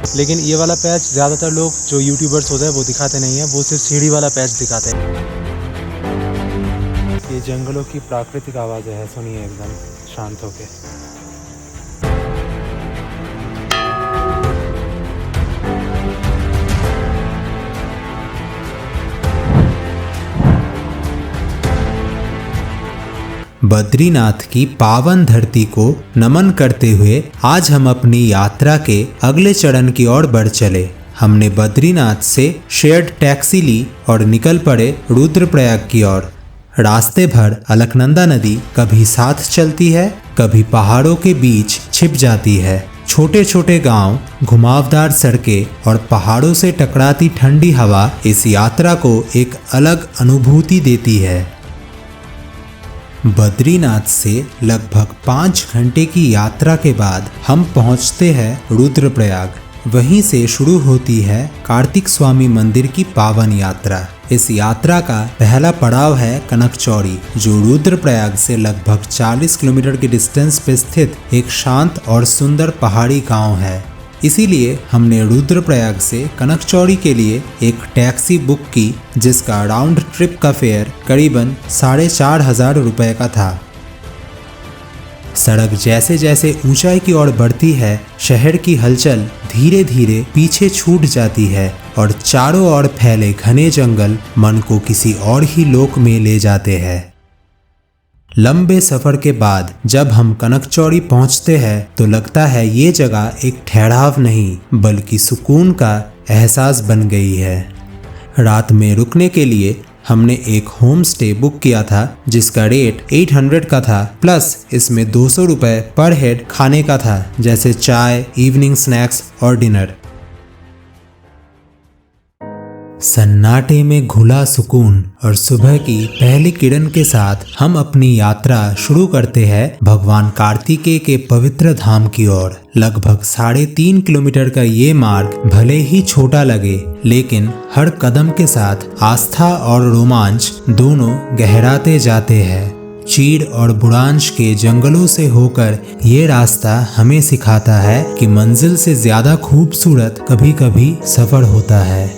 लेकिन ये वाला पैच ज़्यादातर लोग जो यूट्यूबर्स होते हैं वो दिखाते नहीं हैं, वो सिर्फ सीढ़ी वाला पैच दिखाते हैं। ये जंगलों की प्राकृतिक आवाज़ें हैं, सुनिए एकदम शांत होके। बद्रीनाथ की पावन धरती को नमन करते हुए आज हम अपनी यात्रा के अगले चरण की ओर बढ़ चले। हमने बद्रीनाथ से शेयर्ड टैक्सी ली और निकल पड़े रुद्रप्रयाग की ओर। रास्ते भर अलकनंदा नदी कभी साथ चलती है, कभी पहाड़ों के बीच छिप जाती है। छोटे छोटे गांव, घुमावदार सड़कें और पहाड़ों से टकराती ठंडी हवा इस यात्रा को एक अलग अनुभूति देती है। बद्रीनाथ से लगभग 5 घंटे की यात्रा के बाद हम पहुंचते हैं रुद्रप्रयाग। वहीं से शुरू होती है कार्तिक स्वामी मंदिर की पावन यात्रा। इस यात्रा का पहला पड़ाव है कनकचौड़ी, जो रुद्रप्रयाग से लगभग 40 किलोमीटर की डिस्टेंस पर स्थित एक शांत और सुंदर पहाड़ी गांव है। इसीलिए हमने रुद्रप्रयाग से कनकचौड़ी के लिए एक टैक्सी बुक की, जिसका राउंड ट्रिप का फेयर करीबन 4,500 रुपये का था। सड़क जैसे जैसे ऊंचाई की ओर बढ़ती है, शहर की हलचल धीरे धीरे पीछे छूट जाती है और चारों ओर फैले घने जंगल मन को किसी और ही लोक में ले जाते हैं। लंबे सफर के बाद जब हम कनकचौड़ी पहुंचते हैं तो लगता है ये जगह एक ठहराव नहीं बल्कि सुकून का एहसास बन गई है। रात में रुकने के लिए हमने एक होम स्टे बुक किया था, जिसका रेट 800 का था, प्लस इसमें 200 रुपये पर हेड खाने का था, जैसे चाय, इवनिंग स्नैक्स और डिनर। सन्नाटे में घुला सुकून और सुबह की पहली किरण के साथ हम अपनी यात्रा शुरू करते हैं भगवान कार्तिकेय के पवित्र धाम की ओर। लगभग 3.5 किलोमीटर का ये मार्ग भले ही छोटा लगे, लेकिन हर कदम के साथ आस्था और रोमांच दोनों गहराते जाते हैं। चीड़ और बुढ़ांश के जंगलों से होकर ये रास्ता हमें सिखाता है कि मंजिल से ज्यादा खूबसूरत कभी कभी सफर होता है।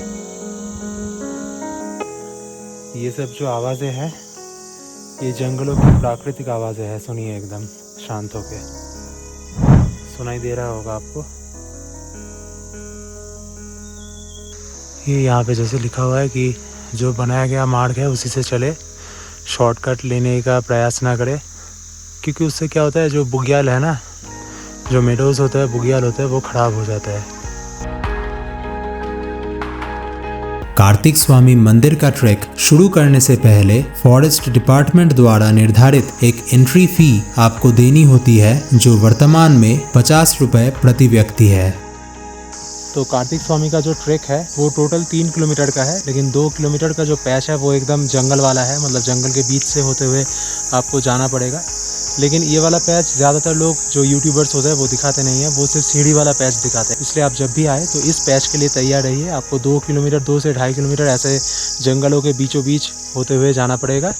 ये सब जो आवाज़ें हैं, ये जंगलों की प्राकृतिक आवाज़ें हैं, सुनिए एकदम शांत होके। सुनाई दे रहा होगा आपको। ये यहाँ पे जैसे लिखा हुआ है कि जो बनाया गया मार्ग है उसी से चले, शॉर्टकट लेने का प्रयास ना करे, क्योंकि उससे क्या होता है, जो बुग्याल है ना, जो मेडोज़ होता है, बुग्याल होता है, वो ख़राब हो जाता है। कार्तिक स्वामी मंदिर का ट्रैक शुरू करने से पहले फॉरेस्ट डिपार्टमेंट द्वारा निर्धारित एक एंट्री फी आपको देनी होती है, जो वर्तमान में 50 रुपये प्रति व्यक्ति है। तो कार्तिक स्वामी का जो ट्रैक है वो टोटल 3 किलोमीटर का है, लेकिन 2 किलोमीटर का जो पैच है वो एकदम जंगल वाला है, मतलब जंगल के बीच से होते हुए आपको जाना पड़ेगा। लेकिन ये वाला पैच ज़्यादातर लोग जो यूट्यूबर्स होते हैं वो दिखाते नहीं हैं, वो सिर्फ सीढ़ी वाला पैच दिखाते हैं। इसलिए आप जब भी आए तो इस पैच के लिए तैयार रहिए। आपको 2 किलोमीटर 2 से 2.5 किलोमीटर ऐसे जंगलों के बीचों बीच होते हुए जाना पड़ेगा।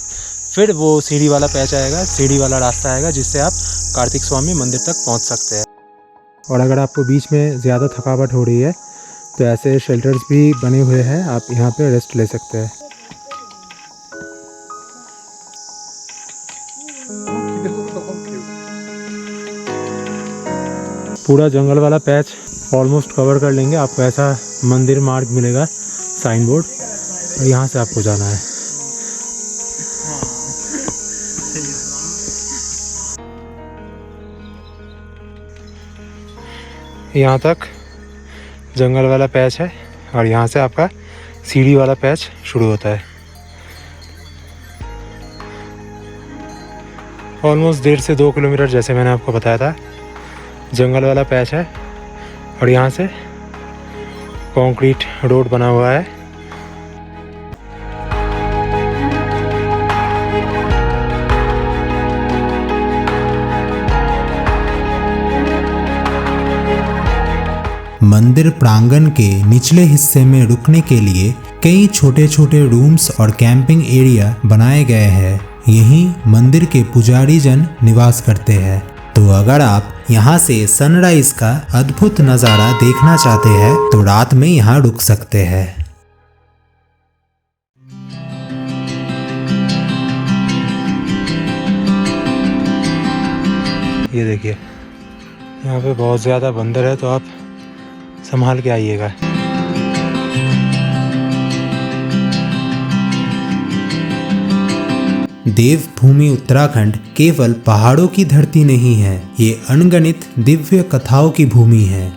फिर वो सीढ़ी वाला पैच आएगा, सीढ़ी वाला रास्ता आएगा, जिससे आप कार्तिक स्वामी मंदिर तक पहुँच सकते हैं। और अगर आपको बीच में ज़्यादा थकावट हो रही है तो ऐसे शेल्टर्स भी बने हुए हैं, आप यहाँ पे रेस्ट ले सकते हैं। पूरा जंगल वाला पैच ऑलमोस्ट कवर कर लेंगे। आपको ऐसा मंदिर मार्ग मिलेगा, साइन बोर्ड, और यहाँ से आपको जाना है। यहाँ तक जंगल वाला पैच है और यहाँ से आपका सीढ़ी वाला पैच शुरू होता है। ऑलमोस्ट 1.5 से 2 किलोमीटर, जैसे मैंने आपको बताया था, जंगल वाला पैच है और यहाँ से कंक्रीट रोड बना हुआ है। मंदिर प्रांगण के निचले हिस्से में रुकने के लिए कई छोटे छोटे रूम्स और कैंपिंग एरिया बनाए गए हैं। यहीं मंदिर के पुजारी जन निवास करते हैं। तो अगर आप यहाँ से सनराइज का अद्भुत नज़ारा देखना चाहते हैं तो रात में यहाँ रुक सकते हैं। ये देखिए, यहाँ पे बहुत ज़्यादा बंदर है, तो आप संभाल के आइएगा। देवभूमि उत्तराखंड केवल पहाड़ों की धरती नहीं है, ये अनगिनत दिव्य कथाओं की भूमि है।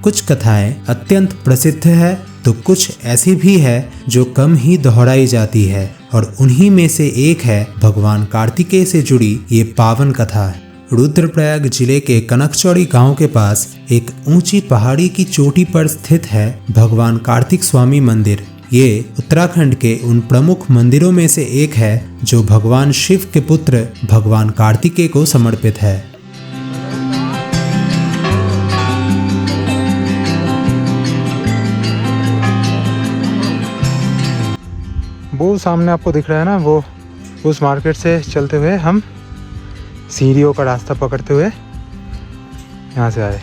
कुछ कथाएं अत्यंत प्रसिद्ध है तो कुछ ऐसी भी है जो कम ही दोहराई जाती है, और उन्हीं में से एक है भगवान कार्तिकेय से जुड़ी ये पावन कथा। रुद्रप्रयाग जिले के कनकचौड़ी गांव के पास एक ऊंची पहाड़ी की चोटी पर स्थित है भगवान कार्तिक स्वामी मंदिर। ये उत्तराखंड के उन प्रमुख मंदिरों में से एक है जो भगवान शिव के पुत्र भगवान कार्तिकेय को समर्पित है। वो सामने आपको दिख रहा है ना, वो उस मार्केट से चलते हुए हम सीढ़ियों का रास्ता पकड़ते हुए यहाँ से आए।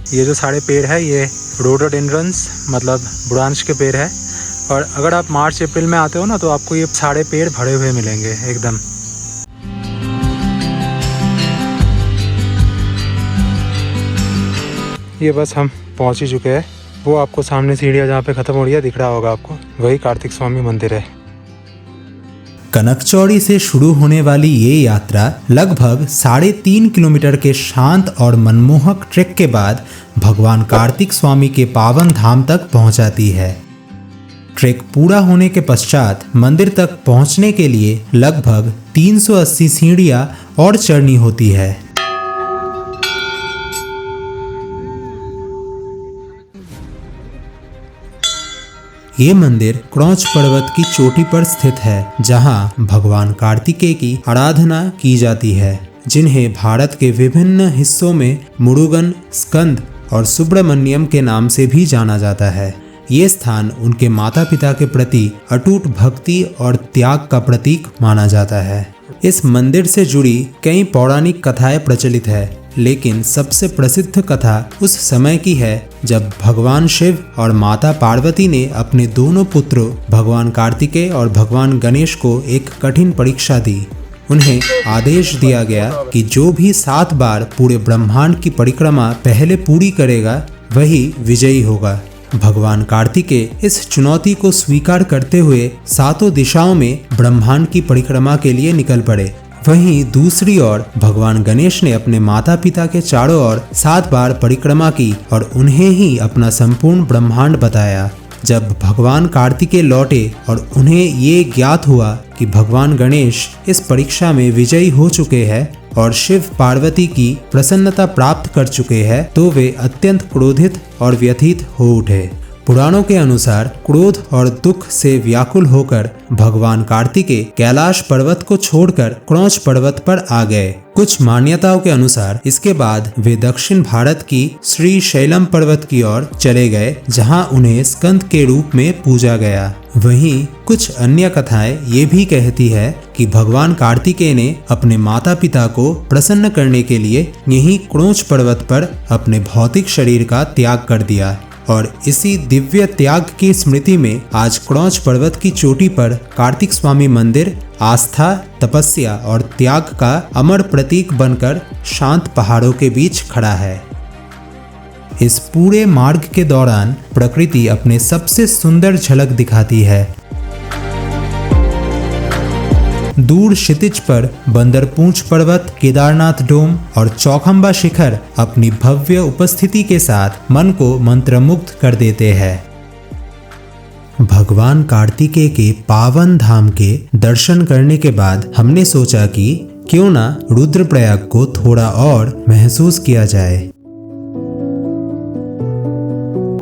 ये जो सारे पेड़ है ये रोडोडेंड्रन्स मतलब बुरांश के पेड़ है, और अगर आप मार्च अप्रैल में आते हो ना तो आपको ये सारे पेड़ भरे हुए मिलेंगे एकदम। ये बस हम पहुँच ही चुके हैं। वो आपको सामने सीढ़ियाँ जहाँ पे ख़त्म हो रही है दिख रहा होगा आपको, वही कार्तिक स्वामी मंदिर है। कनकचौड़ी से शुरू होने वाली ये यात्रा लगभग 3.5 किलोमीटर के शांत और मनमोहक ट्रैक के बाद भगवान कार्तिक स्वामी के पावन धाम तक पहुंचाती है। ट्रैक पूरा होने के पश्चात मंदिर तक पहुंचने के लिए लगभग 380 सीढ़ियां और चढ़नी होती है। ये मंदिर क्रौच पर्वत की चोटी पर स्थित है, जहां भगवान कार्तिकेय की आराधना की जाती है, जिन्हें भारत के विभिन्न हिस्सों में मुरुगन, स्कंद और सुब्रमण्यम के नाम से भी जाना जाता है। ये स्थान उनके माता पिता के प्रति अटूट भक्ति और त्याग का प्रतीक माना जाता है। इस मंदिर से जुड़ी कई पौराणिक कथाएं प्रचलित है, लेकिन सबसे प्रसिद्ध कथा उस समय की है जब भगवान शिव और माता पार्वती ने अपने दोनों पुत्रों भगवान कार्तिकेय और भगवान गणेश को एक कठिन परीक्षा दी। उन्हें आदेश दिया गया कि जो भी 7 बार पूरे ब्रह्मांड की परिक्रमा पहले पूरी करेगा वही विजयी होगा। भगवान कार्तिकेय इस चुनौती को स्वीकार करते हुए 7 दिशाओं में ब्रह्मांड की परिक्रमा के लिए निकल पड़े। वहीं दूसरी ओर भगवान गणेश ने अपने माता पिता के चारों ओर 7 बार परिक्रमा की और उन्हें ही अपना संपूर्ण ब्रह्मांड बताया। जब भगवान कार्तिकेय लौटे और उन्हें ये ज्ञात हुआ कि भगवान गणेश इस परीक्षा में विजयी हो चुके हैं और शिव पार्वती की प्रसन्नता प्राप्त कर चुके हैं, तो वे अत्यंत क्रोधित और व्यथित हो उठे। पुराणों के अनुसार क्रोध और दुख से व्याकुल होकर भगवान कार्तिकेय कैलाश पर्वत को छोड़कर क्रौच पर्वत पर आ गए। कुछ मान्यताओं के अनुसार इसके बाद वे दक्षिण भारत की श्री शैलम पर्वत की ओर चले गए, जहां उन्हें स्कंद के रूप में पूजा गया। वहीं कुछ अन्य कथाएं ये भी कहती है कि भगवान कार्तिकेय ने अपने माता पिता को प्रसन्न करने के लिए यहीं क्रौच पर्वत पर अपने भौतिक शरीर का त्याग कर दिया, और इसी दिव्य त्याग की स्मृति में आज क्रौच पर्वत की चोटी पर कार्तिक स्वामी मंदिर आस्था, तपस्या और त्याग का अमर प्रतीक बनकर शांत पहाड़ों के बीच खड़ा है। इस पूरे मार्ग के दौरान प्रकृति अपने सबसे सुंदर झलक दिखाती है। दूर क्षितिज पर बंदरपूंछ पर्वत, केदारनाथ डोम और चौखंबा शिखर अपनी भव्य उपस्थिति के साथ मन को मंत्रमुग्ध कर देते हैं। भगवान कार्तिकेय के पावन धाम के दर्शन करने के बाद हमने सोचा कि क्यों ना रुद्रप्रयाग को थोड़ा और महसूस किया जाए।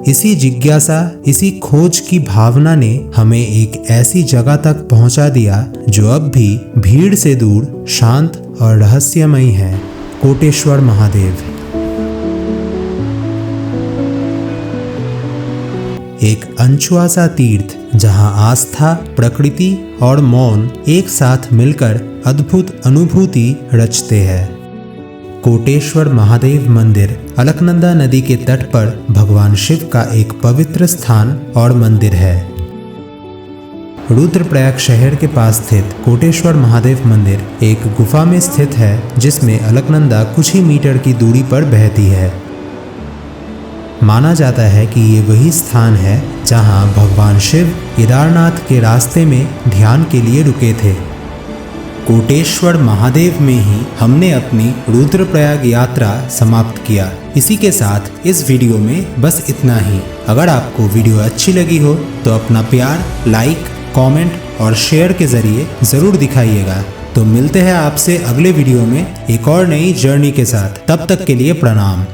इसी जिज्ञासा, इसी खोज की भावना ने हमें एक ऐसी जगह तक पहुंचा दिया जो अब भी भीड़ से दूर, शांत और रहस्यमयी है। कोटेश्वर महादेव। एक अनछुआ सा तीर्थ जहां आस्था, प्रकृति और मौन एक साथ मिलकर अद्भुत अनुभूति रचते हैं। कोटेश्वर महादेव मंदिर अलकनंदा नदी के तट पर भगवान शिव का एक पवित्र स्थान और मंदिर है। रुद्रप्रयाग शहर के पास स्थित कोटेश्वर महादेव मंदिर एक गुफा में स्थित है, जिसमें अलकनंदा कुछ ही मीटर की दूरी पर बहती है। माना जाता है कि ये वही स्थान है जहां भगवान शिव केदारनाथ के रास्ते में ध्यान के लिए रुके थे। कोटेश्वर महादेव में ही हमने अपनी रुद्रप्रयाग यात्रा समाप्त किया। इसी के साथ इस वीडियो में बस इतना ही। अगर आपको वीडियो अच्छी लगी हो तो अपना प्यार लाइक, कमेंट और शेयर के जरिए ज़रूर दिखाइएगा। तो मिलते हैं आपसे अगले वीडियो में एक और नई जर्नी के साथ। तब तक के लिए प्रणाम।